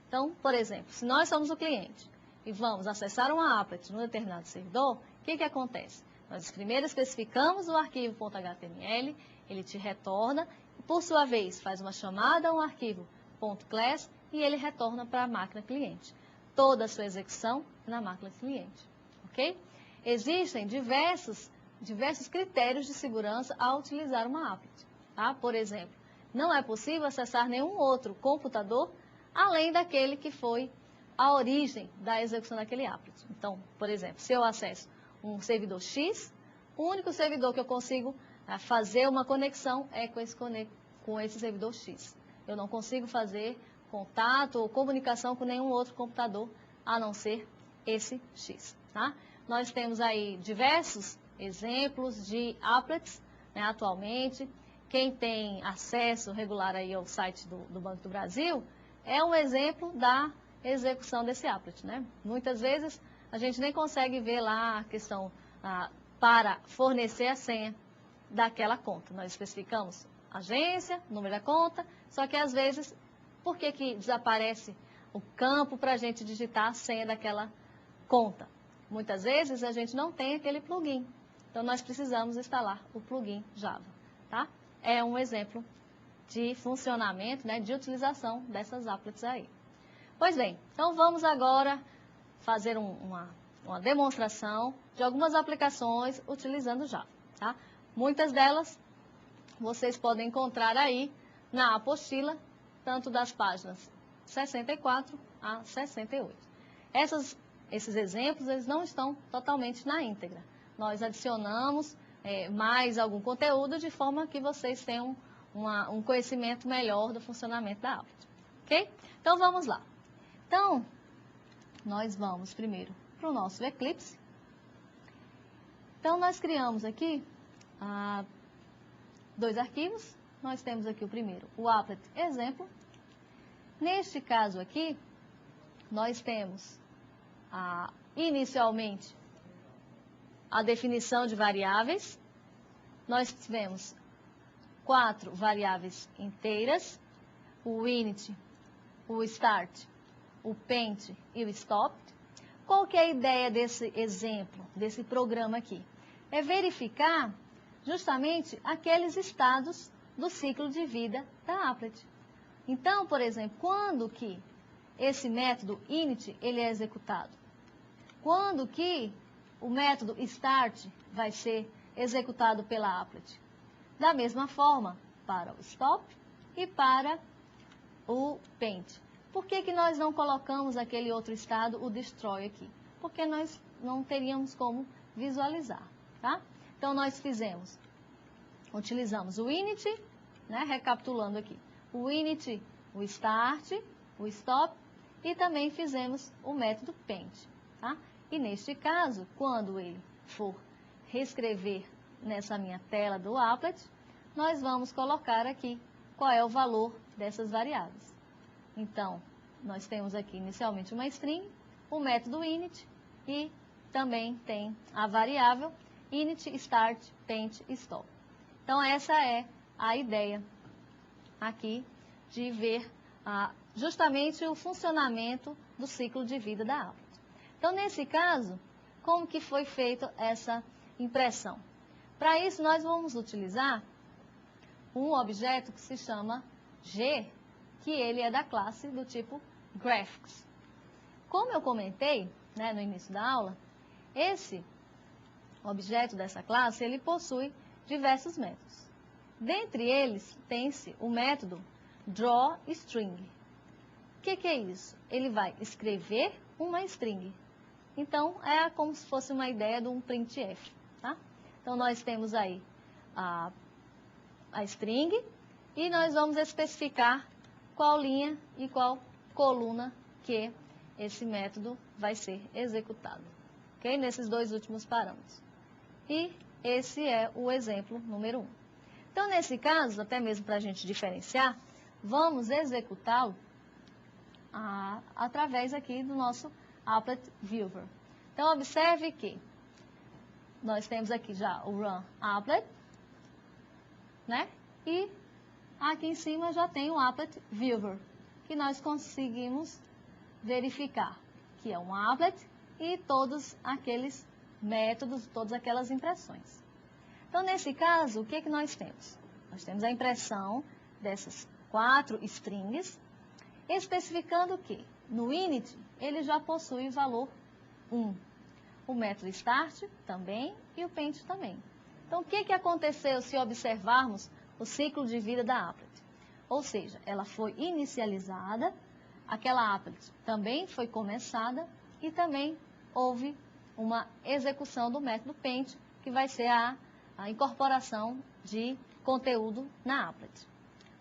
Então, por exemplo, se nós somos o cliente e vamos acessar uma applet num determinado servidor, o que acontece? Nós primeiro especificamos o arquivo .html, ele te retorna, e por sua vez faz uma chamada a um arquivo .class e ele retorna para a máquina cliente. Toda a sua execução na máquina cliente, ok? Existem diversos critérios de segurança ao utilizar uma applet. Tá? Por exemplo, não é possível acessar nenhum outro computador além daquele que foi a origem da execução daquele applet. Então, por exemplo, se eu acesso um servidor X, o único servidor que eu consigo fazer uma conexão é com esse servidor X. Eu não consigo fazer contato ou comunicação com nenhum outro computador, a não ser esse X. Tá? Nós temos aí diversos exemplos de applets, né, atualmente. Quem tem acesso regular aí ao site do Banco do Brasil, é um exemplo da execução desse applet. Né? Muitas vezes a gente nem consegue ver lá a questão para fornecer a senha daquela conta. Nós especificamos agência, número da conta, só que às vezes, por que desaparece o campo para a gente digitar a senha daquela conta? Muitas vezes a gente não tem aquele plugin, então nós precisamos instalar o plugin Java. Tá? É um exemplo de funcionamento, né, de utilização dessas applets aí. Pois bem, então vamos agora fazer uma demonstração de algumas aplicações utilizando Java. Tá? Muitas delas vocês podem encontrar aí na apostila, tanto das páginas 64 a 68. Esses exemplos, eles não estão totalmente na íntegra. Nós adicionamos mais algum conteúdo de forma que vocês tenham um conhecimento melhor do funcionamento da Applet. Ok? Então, vamos lá. Então, nós vamos primeiro para o nosso Eclipse. Então, nós criamos aqui 2 arquivos. Nós temos aqui o primeiro, o Applet exemplo. Neste caso aqui, nós temos inicialmente a definição de variáveis. Nós tivemos 4 variáveis inteiras, o init, o start, o paint e o stop. Qual que é a ideia desse exemplo, desse programa aqui? É verificar justamente aqueles estados do ciclo de vida da Applet. Então, por exemplo, quando que esse método init ele é executado? Quando que o método start vai ser executado pela Applet? Da mesma forma, para o stop e para o paint. Por que nós não colocamos aquele outro estado, o destroy, aqui? Porque nós não teríamos como visualizar, tá? Então, nós utilizamos o init, né, recapitulando aqui, o init, o start, o stop, e também fizemos o método paint, tá? E neste caso, quando ele for reescrever nessa minha tela do Applet, nós vamos colocar aqui qual é o valor dessas variáveis. Então, nós temos aqui inicialmente uma string, o método init e também tem a variável init, start, paint e stop. Então, essa é a ideia aqui de ver justamente o funcionamento do ciclo de vida da Applet. Então, nesse caso, como que foi feita essa impressão? Para isso, nós vamos utilizar um objeto que se chama G, que ele é da classe do tipo Graphics. Como eu comentei, né, no início da aula, esse objeto dessa classe, ele possui diversos métodos. Dentre eles, tem-se o método drawString. O que é isso? Ele vai escrever uma string. Então, é como se fosse uma ideia de um printf, tá? Então, nós temos aí a string e nós vamos especificar qual linha e qual coluna que esse método vai ser executado, ok? Nesses 2 últimos parâmetros. E esse é o exemplo número 1. Então, nesse caso, até mesmo para a gente diferenciar, vamos executá-lo através aqui do nosso Applet Viewer. Então, observe que nós temos aqui já o Run Applet, né? E aqui em cima já tem o Applet Viewer, que nós conseguimos verificar que é um applet e todos aqueles métodos, todas aquelas impressões. Então, nesse caso, o que nós temos? Nós temos a impressão dessas 4 strings, especificando que no init ele já possui o valor 1. O método start também e o paint também. Então, o que aconteceu se observarmos o ciclo de vida da Applet? Ou seja, ela foi inicializada, aquela Applet também foi começada e também houve uma execução do método paint, que vai ser a incorporação de conteúdo na Applet.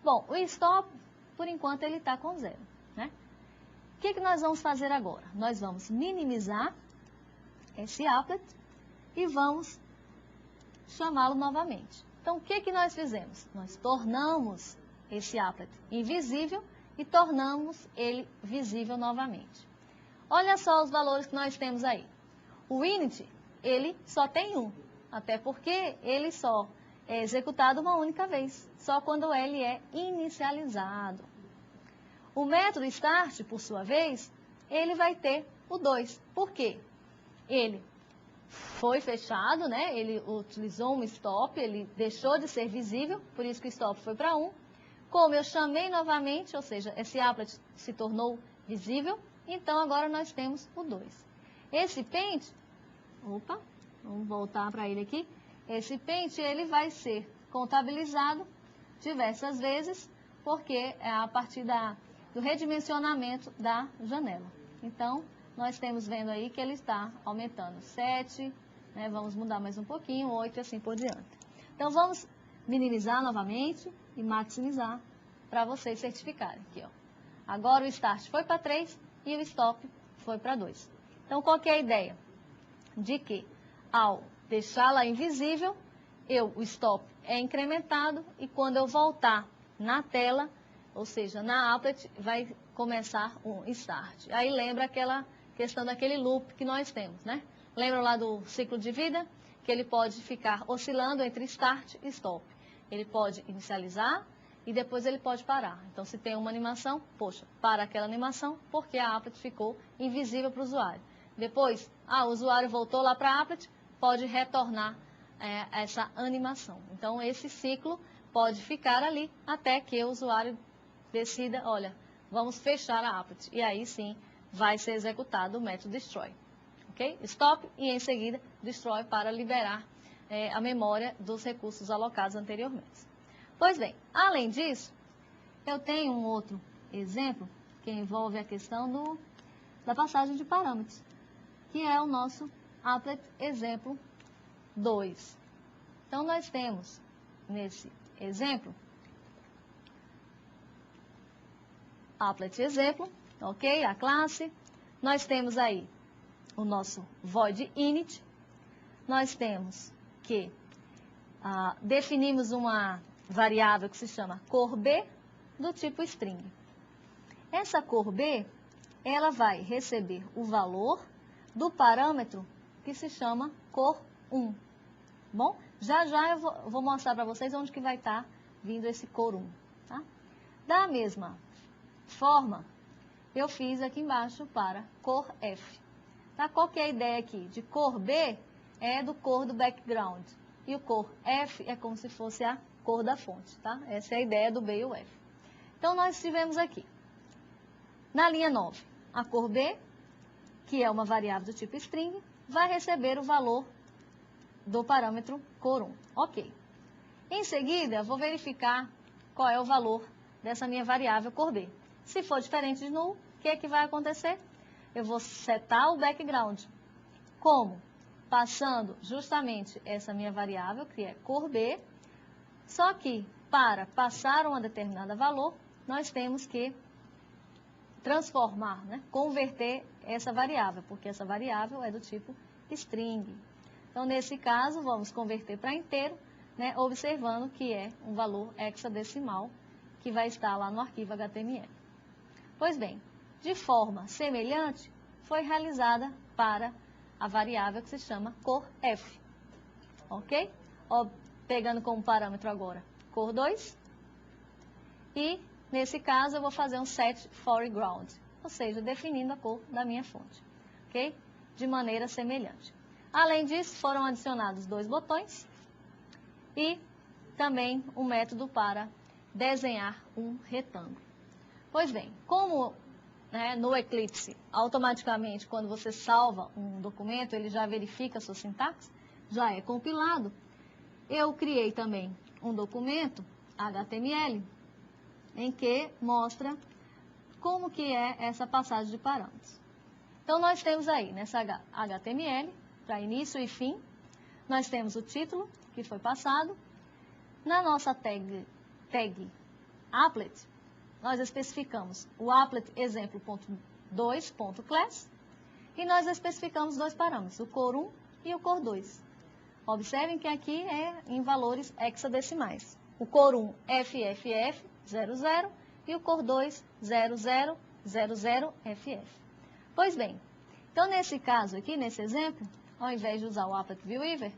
Bom, o stop, por enquanto, ele está com 0, né? O que nós vamos fazer agora? Nós vamos minimizar esse Applet e vamos chamá-lo novamente. Então, o que nós fizemos? Nós tornamos esse Applet invisível e tornamos ele visível novamente. Olha só os valores que nós temos aí. O init, ele só tem 1, até porque ele só é executado uma única vez, só quando ele é inicializado. O método start, por sua vez, ele vai ter o 2. Por quê? Ele foi fechado, né? Ele utilizou um stop, ele deixou de ser visível, por isso que o stop foi para 1. Como eu chamei novamente, ou seja, esse applet se tornou visível, então agora nós temos o 2. Esse paint, vamos voltar para ele aqui. Esse paint, ele vai ser contabilizado diversas vezes, porque a partir do redimensionamento da janela. Então, nós temos vendo aí que ele está aumentando 7, né, vamos mudar mais um pouquinho, 8 e assim por diante. Então, vamos minimizar novamente e maximizar para vocês certificarem aqui, ó. Agora o start foi para 3 e o stop foi para 2. Então, qual que é a ideia? De que ao deixá-la invisível, o stop é incrementado e quando eu voltar na tela, ou seja, na applet, vai começar um start. Aí lembra aquela questão daquele loop que nós temos, né? Lembra lá do ciclo de vida? Que ele pode ficar oscilando entre start e stop. Ele pode inicializar e depois ele pode parar. Então, se tem uma animação, poxa, para aquela animação, porque a applet ficou invisível para o usuário. Depois, o usuário voltou lá para a applet, pode retornar essa animação. Então, esse ciclo pode ficar ali até que o usuário decida, olha, vamos fechar a applet. E aí sim vai ser executado o método destroy. Ok? Stop e em seguida destroy para liberar a memória dos recursos alocados anteriormente. Pois bem, além disso, eu tenho um outro exemplo que envolve a questão da passagem de parâmetros, que é o nosso applet exemplo 2. Então, nós temos nesse exemplo, applet exemplo, ok? A classe. Nós temos aí o nosso void init. Nós temos que definimos uma variável que se chama cor B do tipo string. Essa cor B, ela vai receber o valor do parâmetro que se chama cor 1. Bom, já eu vou mostrar para vocês onde que vai estar vindo esse cor 1. Tá? Da mesma forma, eu fiz aqui embaixo para cor F. Tá? Qual que é a ideia aqui? De cor B é do cor do background. E o cor F é como se fosse a cor da fonte. Tá? Essa é a ideia do B e o F. Então, nós tivemos aqui, na linha 9, a cor B, que é uma variável do tipo string, vai receber o valor do parâmetro cor 1. Ok. Em seguida, eu vou verificar qual é o valor dessa minha variável cor B. Se for diferente de null, o que é que vai acontecer? Eu vou setar o background. Como? Passando justamente essa minha variável, que é cor B, só que para passar uma determinada valor, nós temos que transformar, né? Converter essa variável, porque essa variável é do tipo string. Então, nesse caso, vamos converter para inteiro, né? Observando que é um valor hexadecimal que vai estar lá no arquivo HTML. Pois bem, de forma semelhante, foi realizada para a variável que se chama cor F. Ok? Pegando como parâmetro agora cor 2. E, nesse caso, eu vou fazer um set foreground, ou seja, definindo a cor da minha fonte. Ok? De maneira semelhante. Além disso, foram adicionados 2 botões e também um método para desenhar um retângulo. Pois bem, como no Eclipse, automaticamente, quando você salva um documento, ele já verifica a sua sintaxe, já é compilado, eu criei também um documento HTML em que mostra como que é essa passagem de parâmetros. Então, nós temos aí, nessa HTML, para início e fim, nós temos o título, que foi passado. Na nossa tag applet, nós especificamos o applet exemplo.2.class e nós especificamos 2 parâmetros, o cor 1 e o cor 2. Observem que aqui é em valores hexadecimais. O cor 1 FFF00 e o cor 2 0000FF. Pois bem, então nesse caso aqui, nesse exemplo, ao invés de usar o Applet Viewer,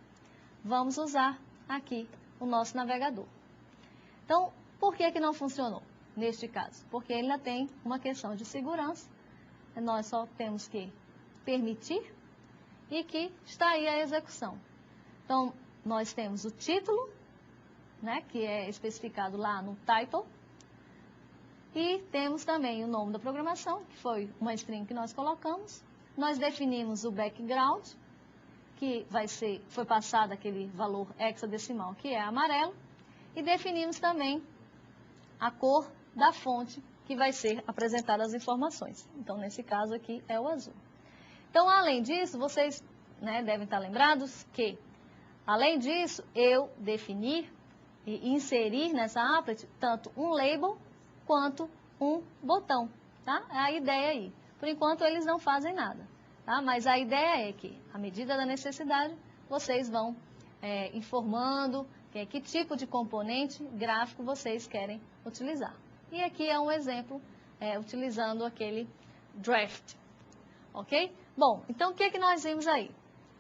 vamos usar aqui o nosso navegador. Então, por que não funcionou neste caso? Porque ele ainda tem uma questão de segurança. Nós só temos que permitir e que está aí a execução. Então, nós temos o título, né, que é especificado lá no title. E temos também o nome da programação, que foi uma string que nós colocamos. Nós definimos o background, que foi passado aquele valor hexadecimal, que é amarelo. E definimos também a cor da fonte, que vai ser apresentadas as informações. Então, nesse caso aqui é o azul. Então, além disso, vocês, né, devem estar lembrados que, além disso, eu definir e inserir nessa applet tanto um label quanto um botão, tá? É a ideia aí. Por enquanto, eles não fazem nada, tá? Mas a ideia é que, à medida da necessidade, vocês vão informando que tipo de componente gráfico vocês querem utilizar. E aqui é um exemplo utilizando aquele draft, ok? Bom, então o que é que nós vimos aí?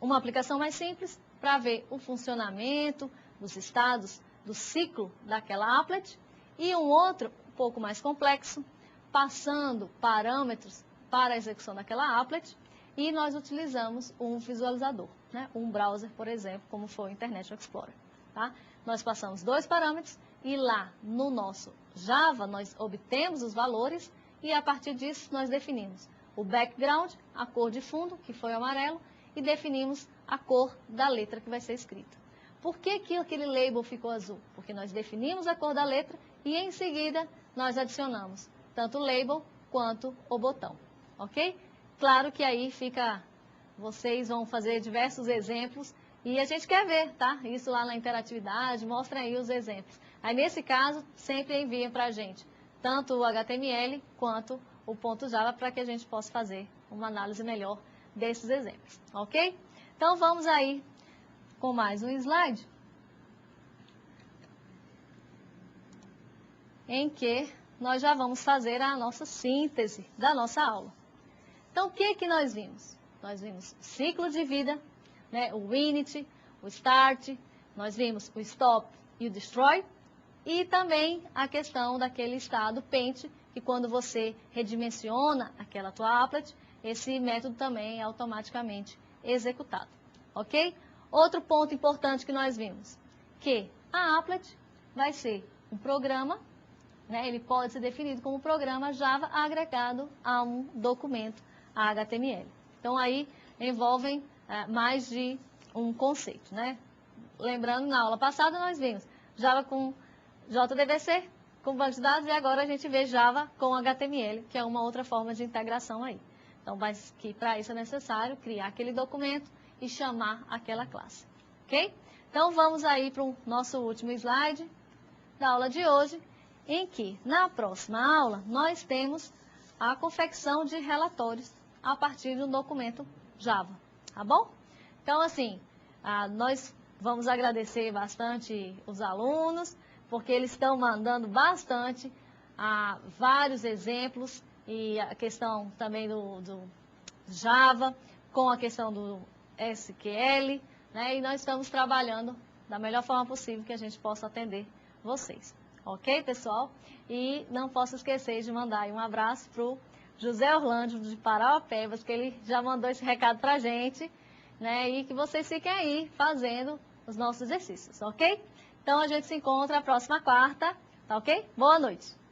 Uma aplicação mais simples para ver o funcionamento dos estados do ciclo daquela applet e um outro um pouco mais complexo, passando parâmetros para a execução daquela applet e nós utilizamos um visualizador, né? Um browser, por exemplo, como foi o Internet Explorer. Tá? Nós passamos 2 parâmetros e lá no nosso Java nós obtemos os valores e a partir disso nós definimos o background, a cor de fundo, que foi o amarelo, e definimos a cor da letra que vai ser escrita. Por que que aquele label ficou azul? Porque nós definimos a cor da letra e em seguida nós adicionamos tanto o label quanto o botão, ok? Claro que aí vocês vão fazer diversos exemplos e a gente quer ver, tá? Isso lá na interatividade, mostra aí os exemplos. Aí nesse caso, sempre enviem para a gente tanto o HTML quanto o .java para que a gente possa fazer uma análise melhor desses exemplos, ok? Então vamos aí com mais um slide em que nós já vamos fazer a nossa síntese da nossa aula. Então, o que que nós vimos? Nós vimos o ciclo de vida, né, o init, o start, nós vimos o stop e o destroy, e também a questão daquele estado paint, que quando você redimensiona aquela tua applet, esse método também é automaticamente executado, ok? Outro ponto importante que nós vimos, que a applet vai ser um programa, né, ele pode ser definido como programa Java agregado a um documento HTML. Então, aí envolvem mais de um conceito, né? Lembrando, na aula passada nós vimos Java com JDBC, com banco de dados, e agora a gente vê Java com HTML, que é uma outra forma de integração aí. Então, mas que para isso é necessário criar aquele documento e chamar aquela classe, ok? Então, vamos aí para o nosso último slide da aula de hoje, em que, na próxima aula, nós temos a confecção de relatórios a partir de um documento Java, tá bom? Então, assim, nós vamos agradecer bastante os alunos, porque eles estão mandando bastante vários exemplos e a questão também do Java, com a questão do SQL, né? E nós estamos trabalhando da melhor forma possível que a gente possa atender vocês. Ok, pessoal? E não posso esquecer de mandar aí um abraço para o José Orlando de Parauapebas, que ele já mandou esse recado para a gente, né? E que vocês fiquem aí fazendo os nossos exercícios, ok? Então, a gente se encontra a próxima quarta, tá ok? Boa noite!